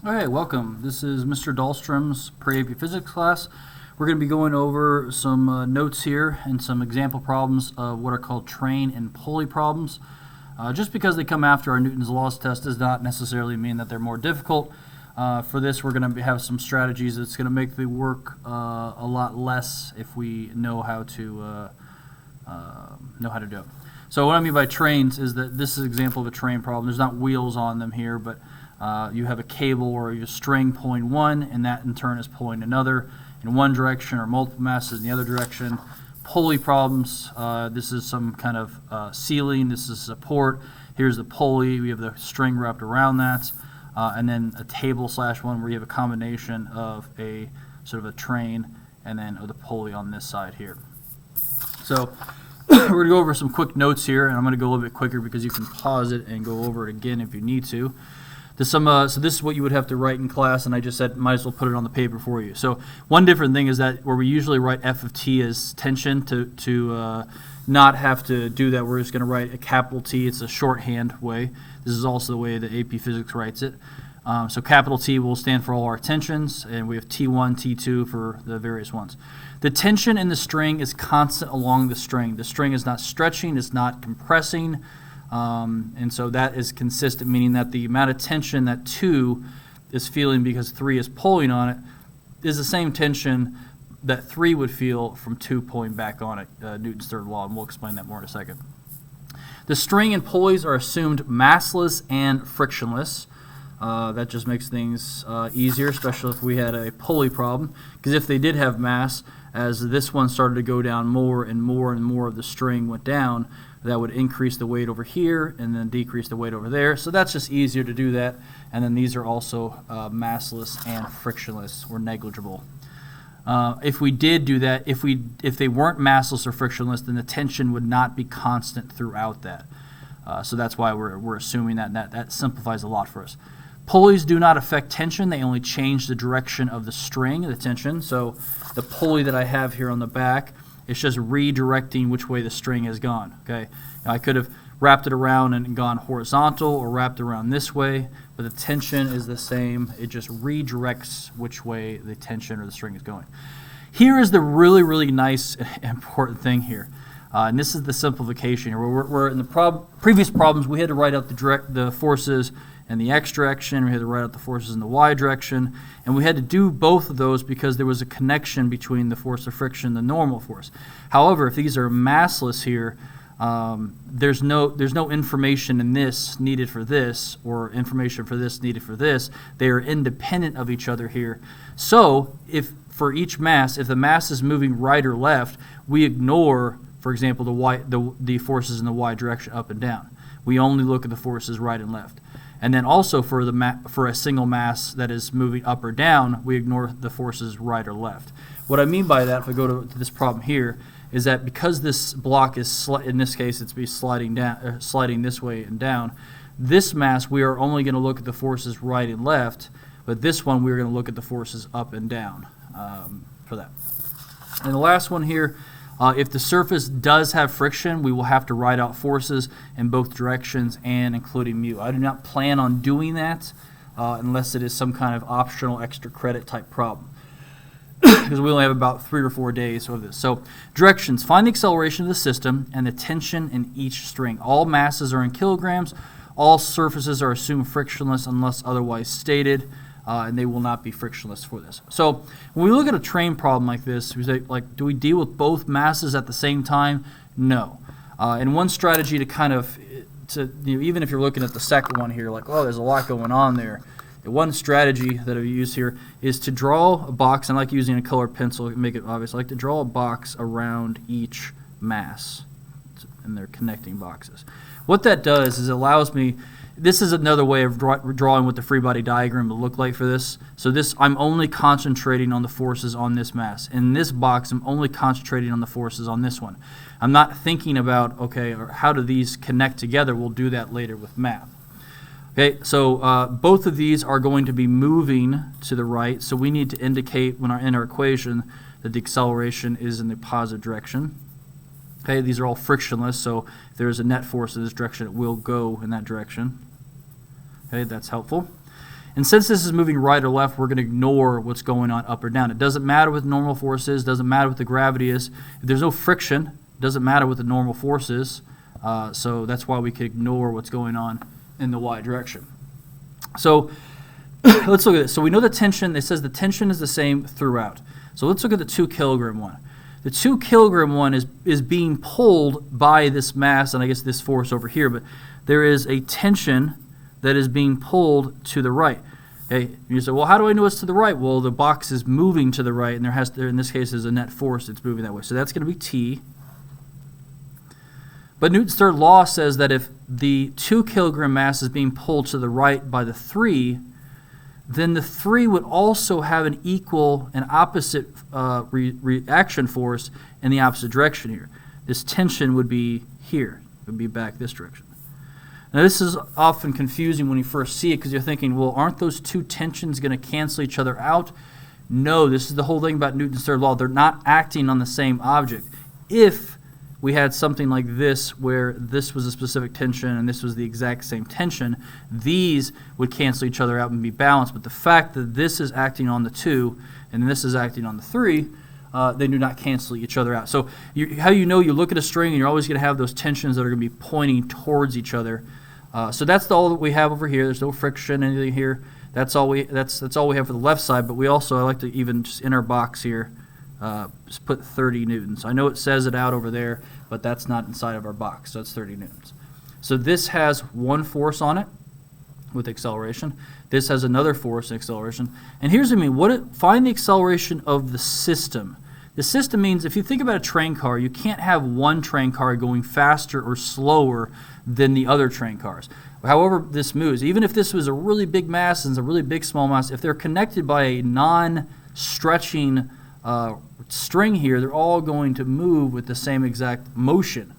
All right, welcome. This is Mr. Dahlstrom's pre-AP physics class. We're going to be going over some notes here and some example problems of what are called train and pulley problems. Just because they come after our Newton's laws test does not necessarily mean that they're more difficult. For this, we're going to have some strategies that's going to make the work a lot less if we know how to do it. So what I mean by trains is that this is an example of a train problem. There's not wheels on them here, but you have a cable or a string pulling one, and that in turn is pulling another in one direction, or multiple masses in the other direction. Pulley problems, this is some kind of ceiling, this is support. Here's the pulley, we have the string wrapped around that, and then a table / one where you have a combination of a sort of a train and then the pulley on this side here. So we're going to go over some quick notes here, and I'm going to go a little bit quicker because you can pause it and go over it again if you need to. So this is what you would have to write in class, and I just said might as well put it on the paper for you. So one different thing is that where we usually write F of t as tension, to not have to do that, we're just going to write a capital T. It's a shorthand way. This is also the way that AP Physics writes it. So capital T will stand for all our tensions, and we have T1, T2 for the various ones. The tension in the string is constant along the string. The string is not stretching, it's not compressing. And so that is consistent, meaning that the amount of tension that 2 is feeling because 3 is pulling on it is the same tension that 3 would feel from 2 pulling back on it, Newton's third law, and we'll explain that more in a second. The string and pulleys are assumed massless and frictionless. That just makes things easier, especially if we had a pulley problem, because if they did have mass, as this one started to go down more and more and more of the string went down, that would increase the weight over here and then decrease the weight over there. So that's just easier to do that. And then these are also massless and frictionless or negligible. If we did do that, if they weren't massless or frictionless, then the tension would not be constant throughout that. So that's why we're assuming that, and that simplifies a lot for us. Pulleys do not affect tension. They only change the direction of the string, the tension. So the pulley that I have here on the back, it's just redirecting which way the string has gone. Okay, now, I could have wrapped it around and gone horizontal or wrapped around this way, but the tension is the same. It just redirects which way the tension or the string is going. Here is the really, really nice important thing here. And this is the simplification here. We're in the previous problems, we had to write out the forces in the x direction, we had to write out the forces in the y direction, and we had to do both of those because there was a connection between the force of friction and the normal force. However, if these are massless here, there's no information in this needed for this, or information for this needed for this. They are independent of each other here. So if for each mass, if the mass is moving right or left, we ignore, for example, the forces in the y direction up and down. We only look at the forces right and left. And then also for a single mass that is moving up or down, we ignore the forces right or left. What I mean by that, if I go to this problem here, is that because this block is, in this case, it's be sliding this way and down, this mass we are only going to look at the forces right and left, but this one we're going to look at the forces up and down for that. And the last one here, if the surface does have friction, we will have to write out forces in both directions and including mu. I do not plan on doing that unless it is some kind of optional extra credit type problem, because we only have about 3 or 4 days of this. So directions, find the acceleration of the system and the tension in each string. All masses are in kilograms. All surfaces are assumed frictionless unless otherwise stated. And they will not be frictionless for this. So when we look at a train problem like this, we say, do we deal with both masses at the same time? No. And one strategy to kind of, even if you're looking at the second one here, oh, there's a lot going on there. One strategy that I use here is to draw a box, and I like using a colored pencil to make it obvious. I like to draw a box around each mass, and they're connecting boxes. What that does is it allows me. This is another way of drawing what the free body diagram will look like for this. So I'm only concentrating on the forces on this mass. In this box, I'm only concentrating on the forces on this one. I'm not thinking about, okay, or how do these connect together? We'll do that later with math. Okay, so both of these are going to be moving to the right, so we need to indicate in our equation that the acceleration is in the positive direction. Okay, these are all frictionless, so if there is a net force in this direction, it will go in that direction. Okay, that's helpful. And since this is moving right or left, we're going to ignore what's going on up or down. It doesn't matter what the normal force is, doesn't matter what the gravity is. If there's no friction, it doesn't matter what the normal force is. So that's why we can ignore what's going on in the y direction. So let's look at this. So we know the tension, it says the tension is the same throughout. So let's look at the 2 kilogram one. The 2 kilogram one is being pulled by this mass, and I guess this force over here, but there is a tension that is being pulled to the right. Okay, you say, well, how do I know it's to the right? Well, the box is moving to the right, and there in this case is a net force that's moving that way. So that's going to be T. But Newton's third law says that if the 2 kilogram mass is being pulled to the right by the 3, then the 3 would also have an equal and opposite reaction force in the opposite direction here. This tension would be here. It would be back this direction. Now this is often confusing when you first see it because you're thinking, well, aren't those 2 tensions going to cancel each other out? No, this is the whole thing about Newton's third law. They're not acting on the same object. If we had something like this where this was a specific tension and this was the exact same tension, these would cancel each other out and be balanced. But the fact that this is acting on the 2 and this is acting on the 3, they do not cancel each other out. So how you know, you look at a string and you're always going to have those tensions that are going to be pointing towards each other. So that's all that we have over here. There's no friction, anything here. That's all we have for the left side. But we also, I like to even just in our box here, just put 30 newtons. I know it says it out over there, but that's not inside of our box. So it's 30 newtons. So this has one force on it with acceleration. This has another force and acceleration. And here's what I mean. Find the acceleration of the system. The system means if you think about a train car, you can't have one train car going faster or slower than the other train cars. However this moves, even if this was a really big mass and a really big small mass, if they're connected by a non-stretching string here, they're all going to move with the same exact motion.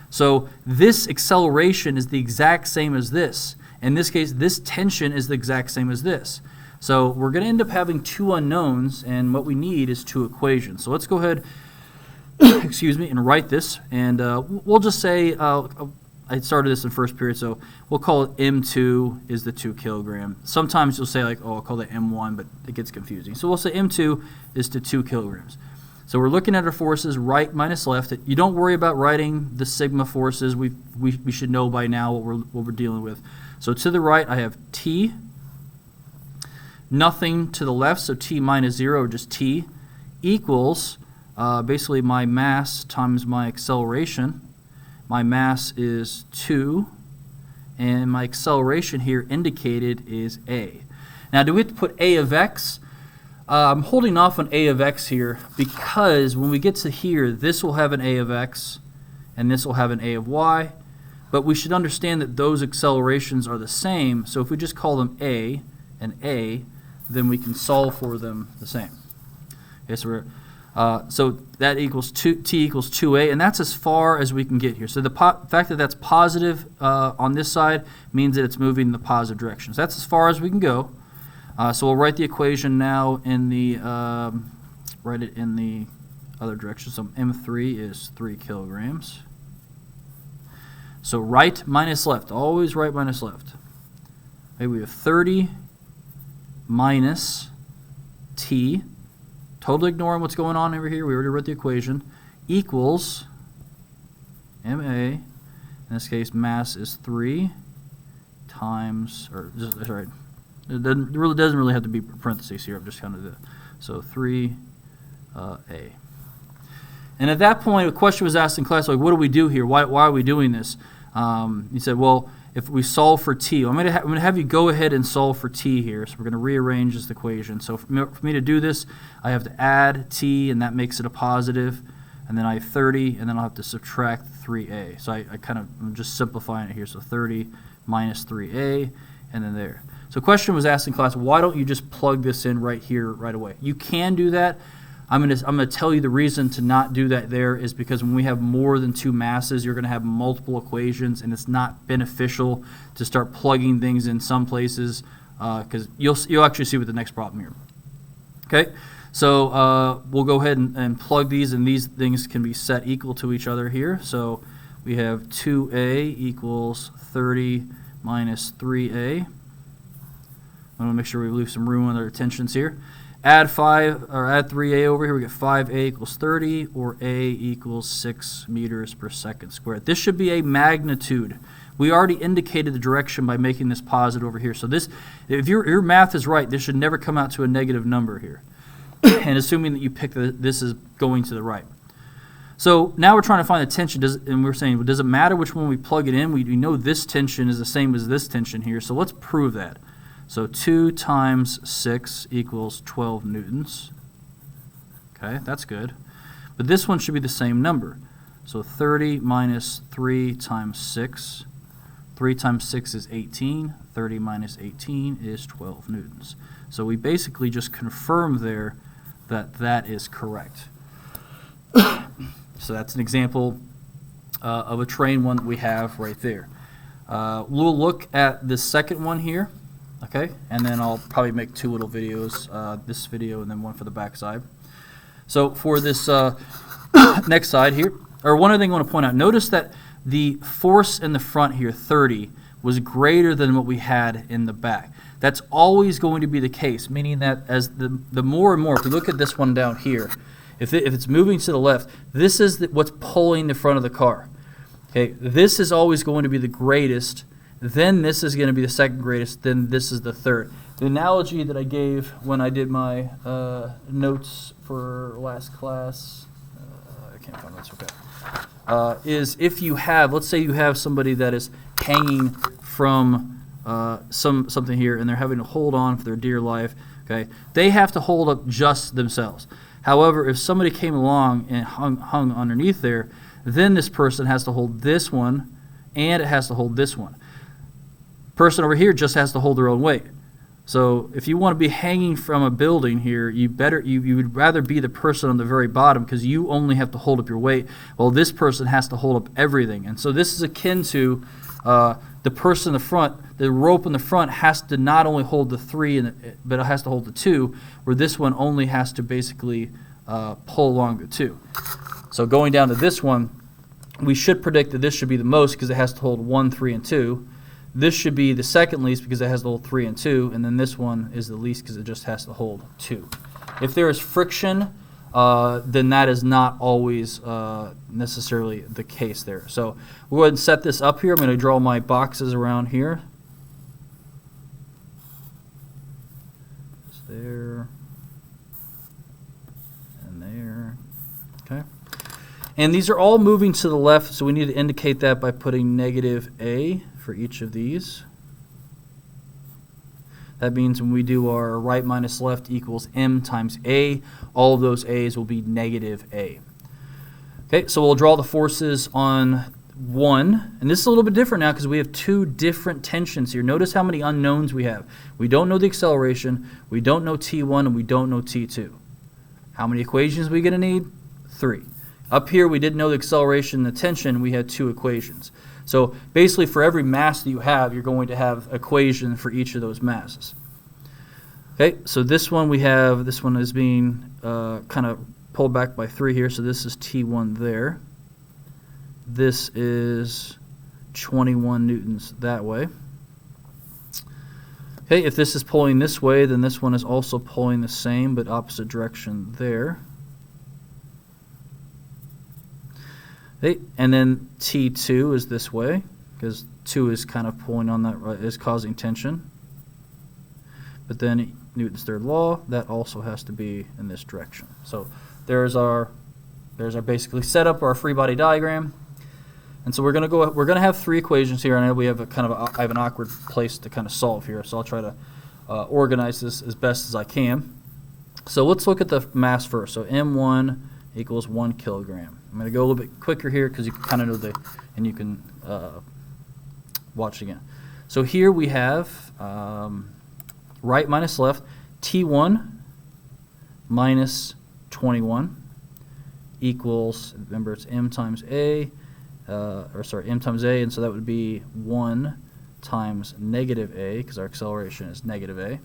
So this acceleration is the exact same as this. In this case, this tension is the exact same as this. So we're going to end up having 2 unknowns, and what we need is 2 equations. So let's go ahead, excuse me, and write this. And we'll just say, I started this in first period, so we'll call it M2 is the 2 kilogram. Sometimes you'll say like, oh, I'll call it M1, but it gets confusing. So we'll say M2 is to 2 kilograms. So we're looking at our forces, right minus left. You don't worry about writing the sigma forces. We should know by now what we're dealing with. So to the right, I have T. Nothing to the left, so T minus 0, or just T, equals basically my mass times my acceleration. My mass is 2, and my acceleration here indicated is A. Now, do we have to put A of x? I'm holding off on A of x here because when we get to here, this will have an A of x, and this will have an A of y. But we should understand that those accelerations are the same, so if we just call them A and A, then we can solve for them the same. Okay, so that equals T equals 2a, and that's as far as we can get here. So the fact that that's positive on this side means that it's moving in the positive direction. So that's as far as we can go. So we'll write the equation now in the write it in the other direction. So M3 is 3 kilograms. So right minus left, always right minus left. Okay, we have 30 minus T, totally ignoring what's going on over here, we already wrote the equation, equals MA, in this case mass is 3 times, or just, sorry, it really doesn't really have to be parentheses here, I'm just kind of, so 3A. And at that point, a question was asked in class, like, what do we do here? Why are we doing this? He said, well, if we solve for t, I'm going to have you go ahead and solve for t here. So we're going to rearrange this equation. So for me to do this, I have to add t, and that makes it a positive. And then I have 30, and then I'll have to subtract 3a. So I'm just simplifying it here. So 30 minus 3a, and then there. So a question was asked in class, why don't you just plug this in right here, right away? You can do that. I'm going to tell you the reason to not do that there is because when we have more than 2 masses, you're going to have multiple equations, and it's not beneficial to start plugging things in some places because you'll actually see with the next problem here. Okay, so we'll go ahead and plug these, and these things can be set equal to each other here. So we have 2a equals 30 minus 3a. I want to make sure we leave some room on their tensions here. Add 5 or add 3a over here. We get 5a equals 30, or a equals 6 meters per second squared. This should be a magnitude. We already indicated the direction by making this positive over here. So this, if your math is right, this should never come out to a negative number here. And assuming that you pick this is going to the right. So now we're trying to find the tension, and we're saying, well, does it matter which one we plug it in? We know this tension is the same as this tension here, so let's prove that. So 2 times 6 equals 12 newtons. Okay, that's good. But this one should be the same number. So 30 minus 3 times 6. 3 times 6 is 18. 30 minus 18 is 12 newtons. So we basically just confirmed there that that is correct. So that's an example of a train one that we have right there. We'll look at the second one here. Okay, and then I'll probably make 2 little videos, this video and then one for the back side. So for this next side here, or one other thing I want to point out, notice that the force in the front here, 30, was greater than what we had in the back. That's always going to be the case, meaning that as the more and more, if we look at this one down here, if it's moving to the left, this is what's pulling the front of the car. Okay, this is always going to be the greatest. Then this is going to be the second greatest, then this is the third. The analogy that I gave when I did my notes for last class, I can't find that's okay, is if you have, let's say you have somebody that is hanging from something here and they're having to hold on for their dear life, okay, they have to hold up just themselves. However, if somebody came along and hung underneath there, then this person has to hold this one and it has to hold this one. Person over here just has to hold their own weight. So if you want to be hanging from a building here, you would rather be the person on the very bottom because you only have to hold up your weight, while this person has to hold up everything. And so this is akin to the person in the front. The rope in the front has to not only hold the 3, but it has to hold the 2, where this one only has to basically pull along the 2. So going down to this one, we should predict that this should be the most because it has to hold 1, 3, and 2. This should be the second least because it has to hold 3 and 2, and then this one is the least because it just has to hold 2. If there is friction, then that is not always necessarily the case there. So we'll go ahead and set this up here. I'm going to draw my boxes around here. Just there and there. Okay. And these are all moving to the left, so we need to indicate that by putting negative A for each of these. That means when we do our right minus left equals m times a, all of those a's will be negative a. Okay, so we'll draw the forces on 1, and this is a little bit different now because we have 2 different tensions here. Notice how many unknowns we have. We don't know the acceleration, we don't know T1, and we don't know T2. How many equations are we going to need? 3. Up here we didn't know the acceleration and the tension, we had 2 equations. So basically for every mass that you have, you're going to have equation for each of those masses. Okay, so this one we have, this one is being kind of pulled back by 3 here, so this is T1 there. This is 21 newtons that way. Okay, if this is pulling this way, then this one is also pulling the same but opposite direction there. Okay, and then T2 is this way, because 2 is kind of pulling on that, is causing tension. But then Newton's third law, that also has to be in this direction. So there's our basically setup, our free body diagram. And so we're gonna have 3 equations here, and I know we have I have an awkward place to kind of solve here, so I'll try to organize this as best as I can. So let's look at the mass first. So M1 equals 1 kilogram. I'm going to go a little bit quicker here because you kind of know and you can watch again. So here we have right minus left, T1 minus 21 equals, remember it's m times a, m times a, and so that would be 1 times negative a, because our acceleration is negative a.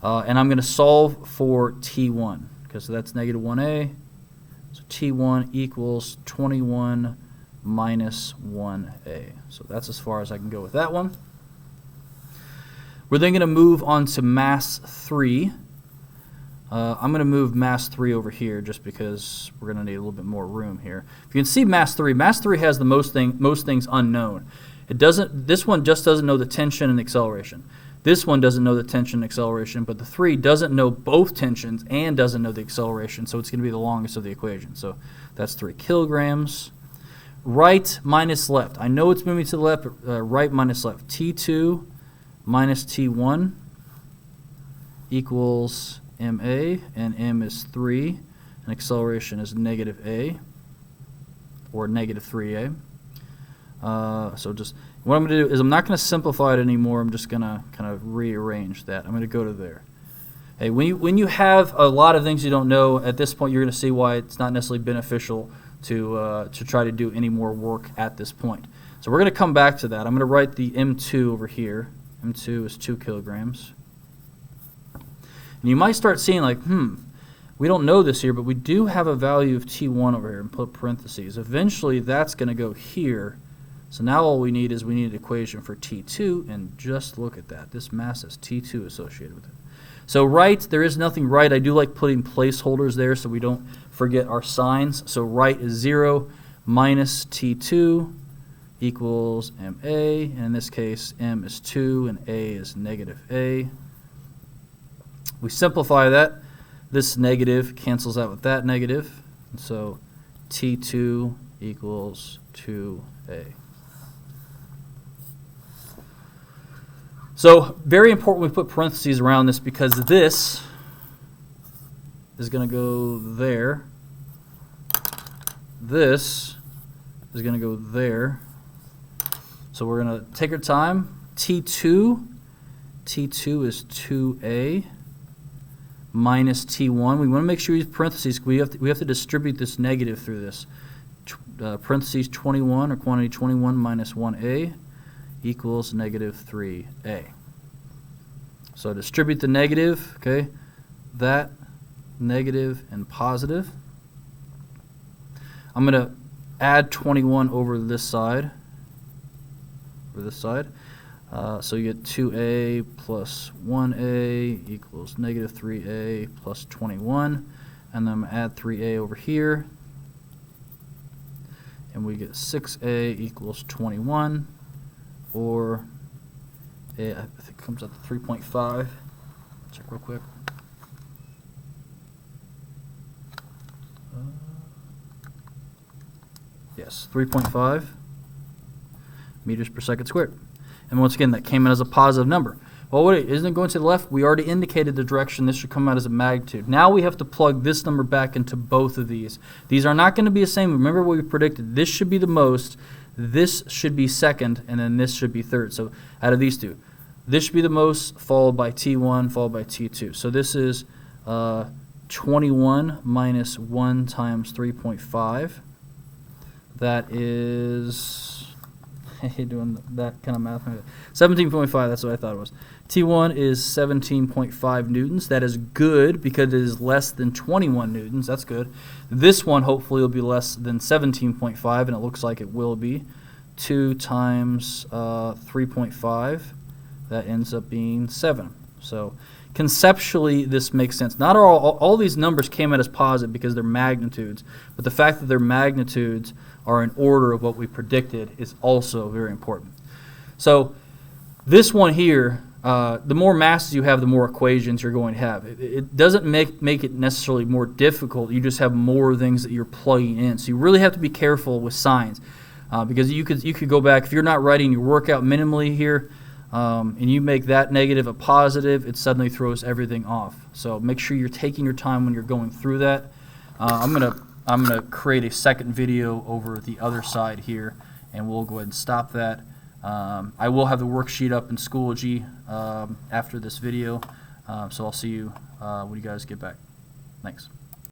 And I'm going to solve for T1, because that's negative 1a. So T1 equals 21 minus 1a. So that's as far as I can go with that one. We're then going to move on to mass 3. I'm going to move mass 3 over here just because we're going to need a little bit more room here. If you can see mass 3 has the most things unknown. This one just doesn't know the tension and acceleration. This one doesn't know the tension and acceleration, but the 3 doesn't know both tensions and doesn't know the acceleration, so it's going to be the longest of the equation. So that's 3 kilograms. Right minus left. I know it's moving to the left, but right minus left. T2 minus T1 equals ma, and m is 3, and acceleration is negative a, or negative 3a. So just what I'm going to do is I'm not going to simplify it anymore. I'm just going to kind of rearrange that. I'm going to go to there. Hey, when you have a lot of things you don't know, at this point you're going to see why it's not necessarily beneficial to try to do any more work at this point. So we're going to come back to that. I'm going to write the M2 over here. M2 is 2 kilograms. And you might start seeing like, we don't know this here, but we do have a value of T1 over here and put parentheses. Eventually that's going to go here. So now all we need is an equation for T2, and just look at that. This mass has T2 associated with it. So right, there is nothing right. I do like putting placeholders there so we don't forget our signs. So right is 0 minus T2 equals ma, and in this case m is 2 and a is negative a. We simplify that. This negative cancels out with that negative, and so T2 equals 2a. So very important we put parentheses around this because this is going to go there. This is going to go there. So we're going to take our time. T2 is 2a minus T1. We want to make sure we use parentheses. We have to distribute this negative through this. Parentheses 21, or quantity 21 minus 1a equals negative 3a. So distribute the negative, okay, that, negative, and positive. I'm going to add 21 over this side. So you get 2a plus 1a equals negative 3a plus 21. And then I'm going to add 3a over here. And we get 6a equals 21. Or I think it comes up to 3.5. Check real quick. Yes, 3.5 meters per second squared. And once again, that came in as a positive number. Well, wait, isn't it going to the left? We already indicated the direction. This should come out as a magnitude. Now we have to plug this number back into both of these. These are not going to be the same. Remember what we predicted. This should be the most. This should be second, and then this should be third. So out of these two, this should be the most, followed by T1, followed by T2. So this is 21 minus 1 times 3.5. That is, doing that kind of math. 17.5, that's what I thought it was. T1 is 17.5 newtons. That is good because it is less than 21 newtons. That's good. This one hopefully will be less than 17.5, and it looks like it will be. 2 times 3.5, that ends up being 7. So conceptually, this makes sense. Not all these numbers came out as positive because they're magnitudes, but the fact that they're magnitudes are in order of what we predicted is also very important. So this one here, the more masses you have, the more equations you're going to have. It doesn't make it necessarily more difficult. You just have more things that you're plugging in. So you really have to be careful with signs because you could go back. If you're not writing your workout minimally here and you make that negative a positive, it suddenly throws everything off. So make sure you're taking your time when you're going through that. I'm gonna create a second video over the other side here, and we'll go ahead and stop that. I will have the worksheet up in Schoology after this video, so I'll see you when you guys get back. Thanks.